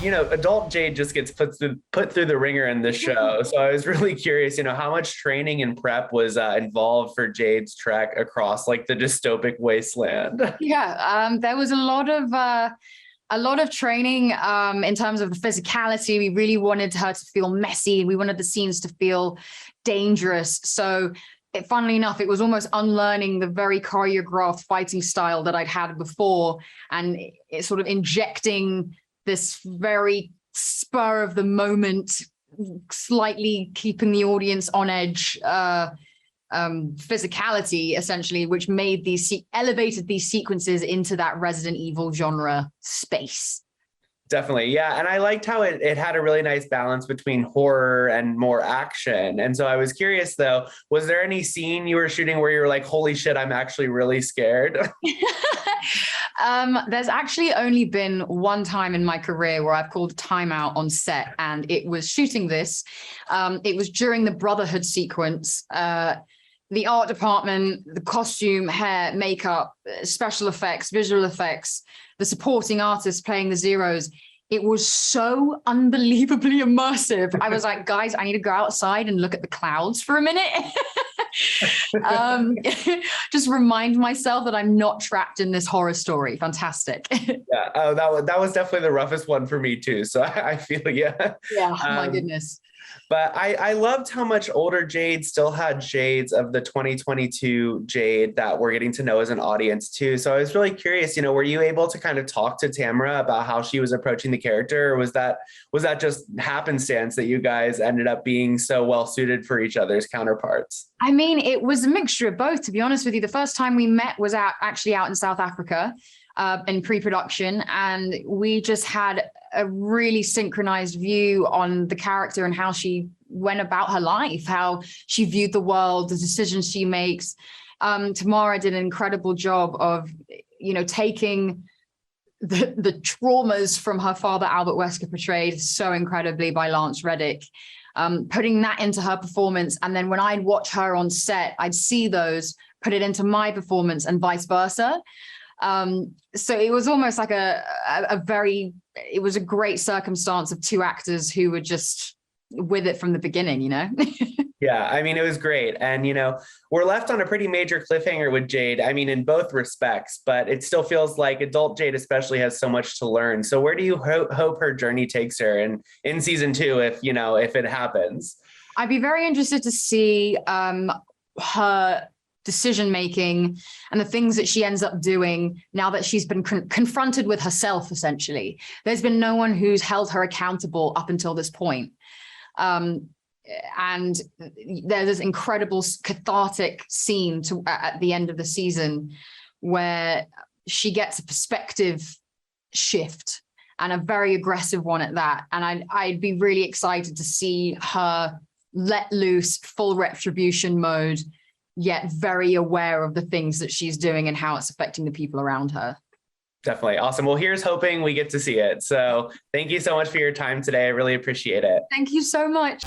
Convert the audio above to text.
adult Jade just gets put through the ringer in this show. So I was really curious, how much training and prep was involved for Jade's trek across like the dystopic wasteland. Yeah, there was a lot of training in terms of the physicality. We really wanted her to feel messy. We wanted the scenes to feel dangerous. So funnily enough, it was almost unlearning the very choreographed fighting style that I'd had before, and it's sort of injecting this very spur of the moment, slightly keeping the audience on edge, physicality, essentially, which made elevated these sequences into that Resident Evil genre space. Definitely. Yeah. And I liked how it had a really nice balance between horror and more action. And so I was curious, though, was there any scene you were shooting where you were like, holy shit, I'm actually really scared? There's actually only been one time in my career where I've called a timeout on set, and it was shooting this. It was during the Brotherhood sequence. The art department, the costume, hair, makeup, special effects, visual effects, the supporting artists playing the zeros. It was so unbelievably immersive. I was like, guys, I need to go outside and look at the clouds for a minute. Just remind myself that I'm not trapped in this horror story. Fantastic. Yeah. Oh, that was definitely the roughest one for me too. So I feel Yeah. My goodness. But I loved how much older Jade still had shades of the 2022 Jade that we're getting to know as an audience too. So I was really curious, were you able to kind of talk to Tamara about how she was approaching the character, or was that just happenstance that you guys ended up being so well suited for each other's counterparts? I mean, it was a mixture of both, to be honest with you. The first time we met was actually out in South Africa in pre-production, and we just had a really synchronized view on the character and how she went about her life, how she viewed the world, the decisions she makes. Tamara did an incredible job of, taking the traumas from her father, Albert Wesker, portrayed so incredibly by Lance Reddick, putting that into her performance. And then when I'd watch her on set, I'd see those, put it into my performance, and vice versa. So it was almost like it was a great circumstance of two actors who were just with it from the beginning, Yeah, I mean, it was great. And, we're left on a pretty major cliffhanger with Jade, I mean, in both respects, but it still feels like adult Jade especially has so much to learn. So where do you hope her journey takes her in season 2, if it happens? I'd be very interested to see her decision-making and the things that she ends up doing now that she's been confronted with herself, essentially. There's been no one who's held her accountable up until this point. And there's this incredible cathartic scene at the end of the season where she gets a perspective shift, and a very aggressive one at that. And I'd be really excited to see her let loose, full retribution mode, yet very aware of the things that she's doing and how it's affecting the people around her. Definitely. Awesome. Well, here's hoping we get to see it. So thank you so much for your time today. I really appreciate it. Thank you so much.